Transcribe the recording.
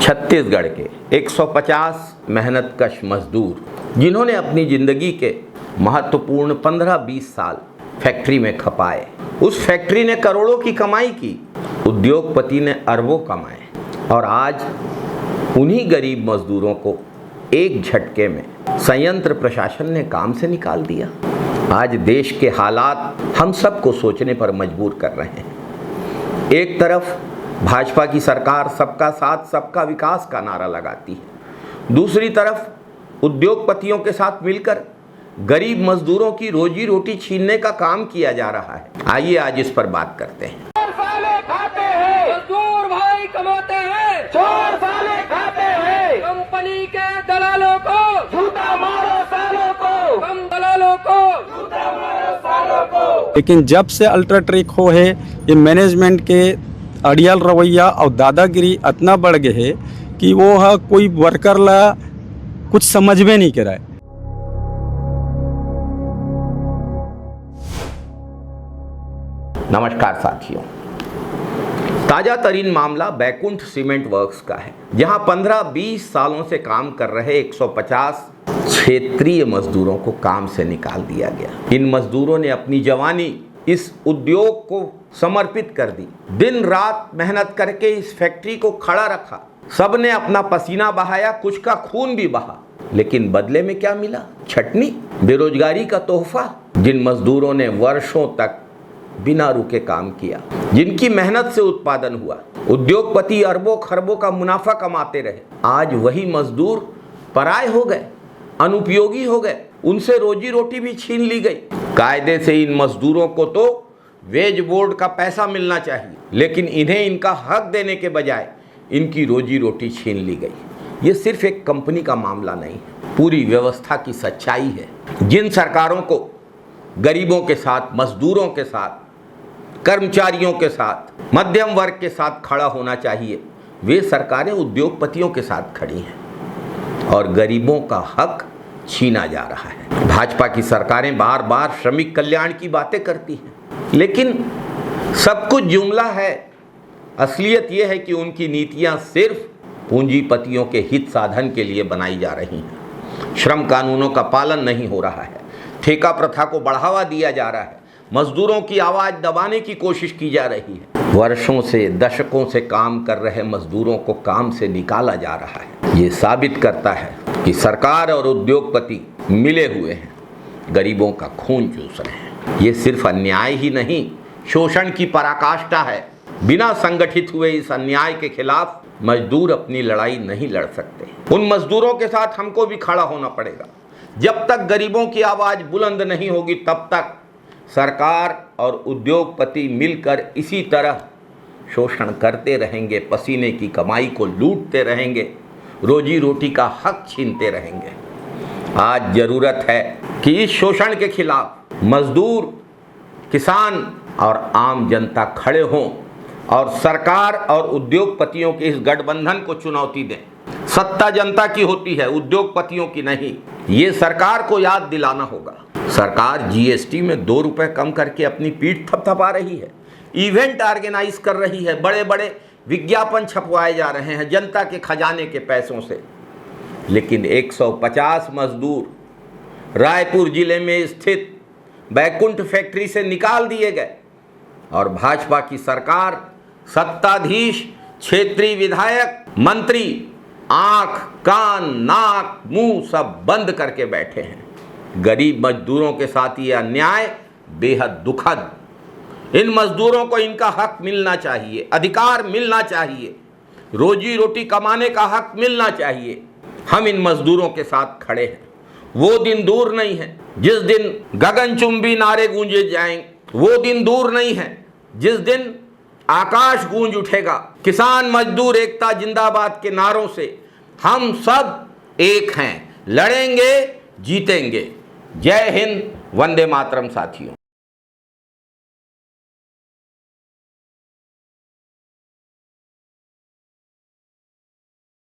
छत्तीसगढ़ के 150 मेहनतकश मजदूर जिन्होंने अपनी जिंदगी के महत्वपूर्ण 15-20 साल फैक्ट्री में खपाए, उस फैक्ट्री ने करोड़ों की कमाई की, उद्योगपति ने अरबों कमाए और आज उन्हीं गरीब मजदूरों को एक झटके में संयंत्र प्रशासन ने काम से निकाल दिया। आज देश के हालात हम सबको सोचने पर मजबूर कर रहे हैं। एक तरफ भाजपा की सरकार सबका साथ सबका विकास का नारा लगाती है, दूसरी तरफ उद्योगपतियों के साथ मिलकर गरीब मजदूरों की रोजी रोटी छीनने का काम किया जा रहा है। आइए आज इस पर बात करते हैं। खाते हैं मजदूर भाई, कमाते हैं चोर साले, खाते हैं कंपनी के दलालों को झूठा मारो सालों को, कम दलालों को झूठा मारो सालों को। लेकिन जब से अल्ट्राटेक हो है, ये मैनेजमेंट के अड़ियल रवैया और दादागिरी इतना बढ़ गए है कि वो है कोई वर्कर ला कुछ समझ में नहीं कर रहा है। नमस्कार साथियों, ताजा तरीन मामला बैकुंठ सीमेंट वर्क्स का है, जहां 15-20 सालों से काम कर रहे 150 क्षेत्रीय मजदूरों को काम से निकाल दिया गया। इन मजदूरों ने अपनी जवानी इस उद्योग को समर्पित कर दी, दिन रात मेहनत करके इस फैक्ट्री को खड़ा रखा, सबने अपना पसीना बहाया, कुछ का खून भी बहा, लेकिन बदले में क्या मिला? छटनी, बेरोजगारी का तोहफा। जिन मजदूरों ने वर्षों तक बिना रुके काम किया, जिनकी मेहनत से उत्पादन हुआ, उद्योगपति अरबों खरबों का मुनाफा कमाते रहे, आज वही मजदूर पराये हो गए, अनुपयोगी हो गए, उनसे रोजी रोटी भी छीन ली गई। कायदे से इन मजदूरों को तो वेज बोर्ड का पैसा मिलना चाहिए, लेकिन इन्हें इनका हक देने के बजाय इनकी रोजी रोटी छीन ली गई। ये सिर्फ एक कंपनी का मामला नहीं, पूरी व्यवस्था की सच्चाई है। जिन सरकारों को गरीबों के साथ, मजदूरों के साथ, कर्मचारियों के साथ, मध्यम वर्ग के साथ खड़ा होना चाहिए, वे सरकारें उद्योगपतियों के साथ खड़ी हैं और गरीबों का हक छीना जा रहा है। भाजपा की सरकारें बार बार श्रमिक कल्याण की बातें करती हैं, लेकिन सब कुछ जुमला है। असलियत यह है कि उनकी नीतियां सिर्फ पूंजीपतियों के हित साधन के लिए बनाई जा रही हैं। श्रम कानूनों का पालन नहीं हो रहा है, ठेका प्रथा को बढ़ावा दिया जा रहा है, मजदूरों की आवाज दबाने की कोशिश की जा रही है। वर्षों से, दशकों से काम कर रहे मजदूरों को काम से निकाला जा रहा है। ये साबित करता है कि सरकार और उद्योगपति मिले हुए हैं, गरीबों का खून चूस रहे हैं। ये सिर्फ अन्याय ही नहीं, शोषण की पराकाष्ठा है। बिना संगठित हुए इस अन्याय के खिलाफ मजदूर अपनी लड़ाई नहीं लड़ सकते। उन मजदूरों के साथ हमको भी खड़ा होना पड़ेगा। जब तक गरीबों की आवाज बुलंद नहीं होगी, तब तक सरकार और उद्योगपति मिलकर इसी तरह शोषण करते रहेंगे, पसीने की कमाई को लूटते रहेंगे, रोजी रोटी का हक छीनते रहेंगे। आज जरूरत है कि इस शोषण के खिलाफ मजदूर, किसान और आम जनता खड़े हों और सरकार और उद्योगपतियों के इस गठबंधन को चुनौती दें। सत्ता जनता की होती है, उद्योगपतियों की नहीं। ये सरकार को याद दिलाना होगा। सरकार जीएसटी में 2 रुपए कम करके अपनी पीठ थपथपा रही है, इवेंट ऑर्गेनाइज कर रही है, बड़े बड़े विज्ञापन छपवाए जा रहे हैं जनता के खजाने के पैसों से, लेकिन 150 मजदूर रायपुर जिले में स्थित बैकुंठ फैक्ट्री से निकाल दिए गए और भाजपा की सरकार, सत्ताधीश, क्षेत्रीय विधायक, मंत्री आंख, कान, नाक, मुंह सब बंद करके बैठे हैं। गरीब मजदूरों के साथ ये अन्याय बेहद दुखद। इन मजदूरों को इनका हक मिलना चाहिए, अधिकार मिलना चाहिए, रोजी रोटी कमाने का हक मिलना चाहिए। हम इन मजदूरों के साथ खड़े हैं। वो दिन दूर नहीं है जिस दिन गगनचुंबी नारे गूंजे जाएंगे, वो दिन दूर नहीं है जिस दिन आकाश गूंज उठेगा। किसान मजदूर एकता जिंदाबाद के नारों से हम सब एक हैं, लड़ेंगे, जीतेंगे। जय हिंद, वंदे मातरम साथियों।